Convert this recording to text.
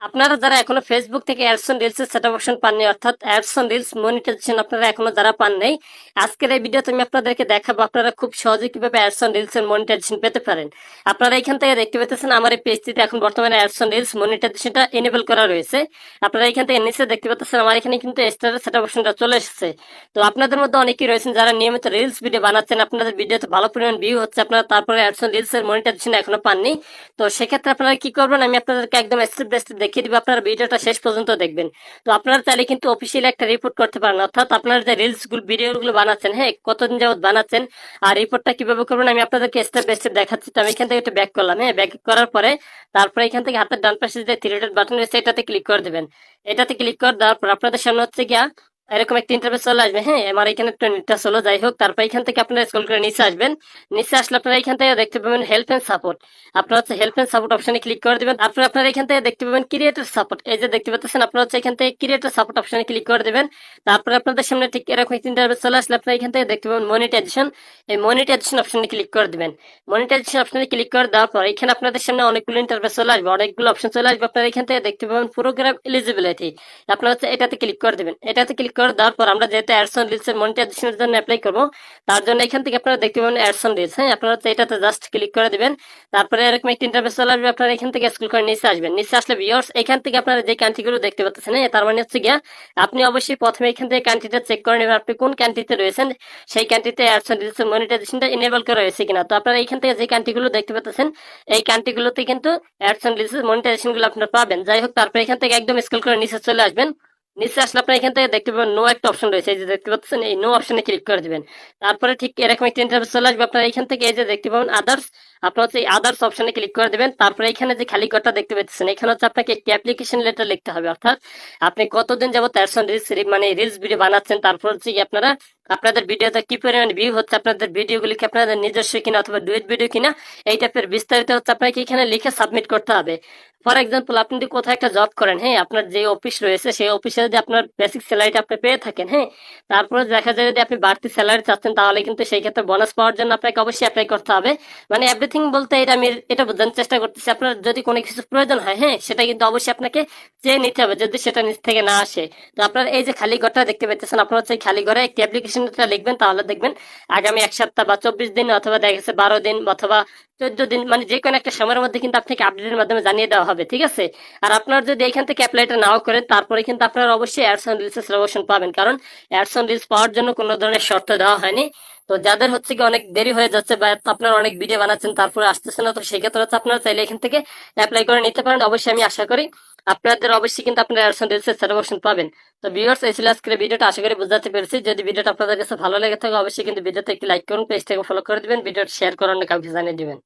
আপনারা যারা এখনো ফেসবুক থেকে অ্যাডস অন রিলস এর সেটআপ অপশন পাননি, অর্থাৎ অ্যাডস অন রিলস মনিটাইজেশন আপনারা এখনো যারা পান নাই, আজকের এই ভিডিওতে আমি আপনাদেরকে দেখাবো আপনারা খুব সহজে কিভাবে অ্যাডস অন রিলস এর মনিটাইজেশন পেতে পারেন। আপনারা এখান থেকে দেখতে পেতেছেন আমার এই পেজটিতে এখন বর্তমানে অ্যাডস অন রিলস মনিটাইজেশনটা এনেবল করা রয়েছে। আপনারা এখান থেকে নিচে দেখতে পাচ্ছেন আমার এখানে কিন্তু স্টারের সেটআপ অপশনটা চলে এসেছে। তো আপনাদের মধ্যে অনেকেই রয়েছেন যারা নিয়মিত রিলস ভিডিও বানাচ্ছেন, আপনাদের ভিডিওতে ভালো পরিমাণ ভিউ হচ্ছে, আপনারা তারপরে অ্যাডস অন রিলস এর মনিটাইজেশন এখনো পাননি। তো সেক্ষেত্রে আপনারা কি করবেন, আমি আপনাদেরকে একদম স্টেপ বাই স্টেপ দেখিয়ে দিব, আপনারা ভিডিওটা শেষ পর্যন্ত দেখবেন। তো আপনারা চাইলে কিন্তু অফিসিয়ালি একটা রিপোর্ট করতে পারেন, অর্থাৎ আপনারা যে রিলস গুলো ভিডিওগুলো বানাচ্ছেন, হ্যাঁ কতদিন যাবত বানাচ্ছেন আর রিপোর্টটা কিভাবে করবেন আমি আপনাদেরকে স্টেপ বাই স্টেপ দেখাচ্ছি। তো আমি এখান থেকে একটা ব্যাক করলাম, হ্যাঁ ব্যাক করার পরে তারপরে এখান থেকে হাতের ডান পাশে যে থ্রি ডট বাটন রয়েছে এটাতে ক্লিক করে দেবেন। এটাতে ক্লিক করে দেওয়ার পর আপনাদের সামনে হচ্ছে গিয়া এরকম একটা ইন্টারফেস চলে আসবে। হ্যাঁ আমার এখানে একটা নেটটা চলো, যাই হোক তারপর এখান থেকে আপনারা স্ক্রল করে নিচে আসবেন। নিচে আসলে আপনারা এখান থেকে দেখতে পাবেন হেল্প এন্ড সাপোর্ট। আপনারা হচ্ছে হেল্প এন্ড সাপোর্ট অপশনে ক্লিক করে দিবেন। তারপর আপনারা এখান থেকে দেখতে পাবেন ক্রিয়েটর সাপোর্ট, এই যে দেখতে পাচ্ছেন আপনারা হচ্ছে এখান থেকে ক্রিয়েটর সাপোর্ট অপশনে ক্লিক করে দিবেন। তারপরে আপনাদের সামনে ঠিক এরকম একটা ইন্টারফেস চলে আসলে আপনারা এখান থেকে দেখতে পাবেন মনিটাইজেশন, এই মনিটাইজেশন অপশনে ক্লিক করে দিবেন। মনিটাইজেশন অপশনে ক্লিক করে দেওয়ার পর এখানে আপনাদের সামনে অনেকগুলো ইন্টারফেস চলে আসবে, অনেকগুলো অপশন চলে আসবে। আপনারা এখান থেকে দেখতে পাবেন প্রোগ্রাম এলিজিবিলিটি, আপনারা হচ্ছে এটাতে ক্লিক করে দিবেন। এটাতে ক্লিক করে দেওয়ার পর আমরা যেহেতু অ্যাডস অন রিলস এর মনিটাইজেশনের জন্য অ্যাপ্লাই করবো, তার জন্য এখান থেকে আপনারা দেখতে পাবেন অ্যাডস অন রিলস, হ্যাঁ আপনারা হচ্ছে এটাতে জাস্ট ক্লিক করে দিবেন। তারপরে এরকম একটা ইন্টারফেস চলে আসবে, আপনারা এখান থেকে স্ক্রল করে নিচে আসবেন। নিচে আসলে ভিউয়ার্স এখান থেকে আপনারা যে কান্ট্রিগুলো দেখতে পাচ্ছেন, হ্যাঁ তার মানে হচ্ছে গিয়া আপনি অবশ্যই প্রথমে এখান থেকে কান্ট্রিটা চেক করে নেবেন আপনি কোন কান্ট্রিতে রয়েছেন, সেই কান্ট্রিতে অ্যাডস অন রিলস এর মনিটাইজেশনটা এনেবল করা হয়েছে কিনা। তো আপনারা এখান থেকে যে কান্ট্রিগুলো দেখতে পাচ্ছেন এই কান্ট্রিগুলোতে কিন্তু অ্যাডস অন রিলস এর মনিটাইজেশন গুলো আপনারা পাবেন। যাই হোক তারপরে এখান থেকে একদম স্ক্রল করে নিচে চলে আসবেন। নিচে আসলে আপনার এখান থেকে দেখতে পাবেন নো একটা অপশন রয়েছে, এই যে দেখতে পাচ্ছেন এই নো অপশনে ক্লিক করে দিবেন। তারপরে ঠিক এরকম একটা ইন্টারফেস চলে আসবে, আপনারা এখান থেকে এই যে দেখতে পাবেন আদার্স, আপনার হচ্ছে এই আদার্স অপশনে ক্লিক করে দিবেন। তারপরে এখানে যে খালি ঘরটা দেখতে পাচ্ছেন এখানে হচ্ছে আপনাকে একটি অ্যাপ্লিকেশন লেটার লিখতে হবে, অর্থাৎ আপনি কতদিন যাবত অ্যাডস অন রিলস মানে রিলস ভিডিও বানাচ্ছেন, তারপর হচ্ছে কি আপনারা আপনাদের ভিডিওতে কি পরিমাণ ভিউ হচ্ছে, আপনাদের ভিডিওগুলি কি আপনাদের নিজস্ব কিনা অথবা ডুয়েট ভিডিও কিনা, এই টাইপের বিস্তারিত হচ্ছে আপনাকে এখানে লিখে সাবমিট করতে হবে। ফর এক্সাম্পল আপনি যদি কোথাও একটা জব করেন, হ্যাঁ আপনার যে অফিস রয়েছে সেই অফিসে যদি আপনার বেসিক স্যালারিটা আপনি পেয়ে থাকেন, হ্যাঁ তারপরে দেখা যায় যদি আপনি বাড়তি স্যালারি চাচ্ছেন তাহলে কিন্তু সেই ক্ষেত্রে বোনাস পাওয়ার জন্য আপনাকে অবশ্যই অ্যাপ্লাই করতে হবে। মানে এভরিথিং বলতে এটা আমি এটা বোঝানোর চেষ্টা করতেছি, আপনার যদি কোনো কিছু প্রয়োজন হয়, হ্যাঁ সেটা কিন্তু অবশ্যই আপনাকে চেয়ে নিতে হবে যদি সেটা নিচ থেকে না আসে। তো আপনার এই যে খালি ঘরটা দেখতে পাচ্ছেন, আপনার হচ্ছে এই খালি ঘরে একটি অ্যাপ্লিকেশনটা লিখবেন, তাহলে দেখবেন আগামী 1 সপ্তাহ বা 24 দিন অথবা দেখা গেছে 12 দিন অথবা 14 দিন, মানে যে কোনো একটা সময়ের মধ্যে কিন্তু আপনাকে আপডেটের মাধ্যমে জানিয়ে দেওয়া হবে, ঠিক আছে। আর আপনার যদি এখান থেকে অ্যাপ্লাইটা নাও করেন তারপরে কিন্তু আপনারা অবশ্যই অ্যাডস অন রিলস সাবস্ক্রিপশন পাবেন, কারণ অ্যাডস অন রিলস পাওয়ার জন্য কোনো ধরনের শর্ত দেওয়া হয়নি। তো যাদের হচ্ছে কি অনেক দেরি হয়ে যাচ্ছে বা আপনারা অনেক ভিডিও বানাচ্ছেন তারপরে আসতেছে না, তো সেক্ষেত্রে হচ্ছে আপনারা চাইলে এখান থেকে অ্যাপ্লাই করে নিতে পারেন। অবশ্যই আমি আশা করি আপনাদের অবশ্যই কিন্তু আপনারা অ্যাডস অন রিলস সাবস্ক্রিপশন পাবেন। তো ভিউয়ার্স এই ছিল আজকের ভিডিওটা, আশা করি বুঝতে পেরেছি। যদি ভিডিওটা আপনাদের কাছে ভালো লেগে থাকে অবশ্যই কিন্তু ভিডিওতে একটি লাইক করুন, পেজটাকে ফলো করে দিবেন, ভিডিওটা শেয়ার করার কাউকে জানিয়ে দিবেন।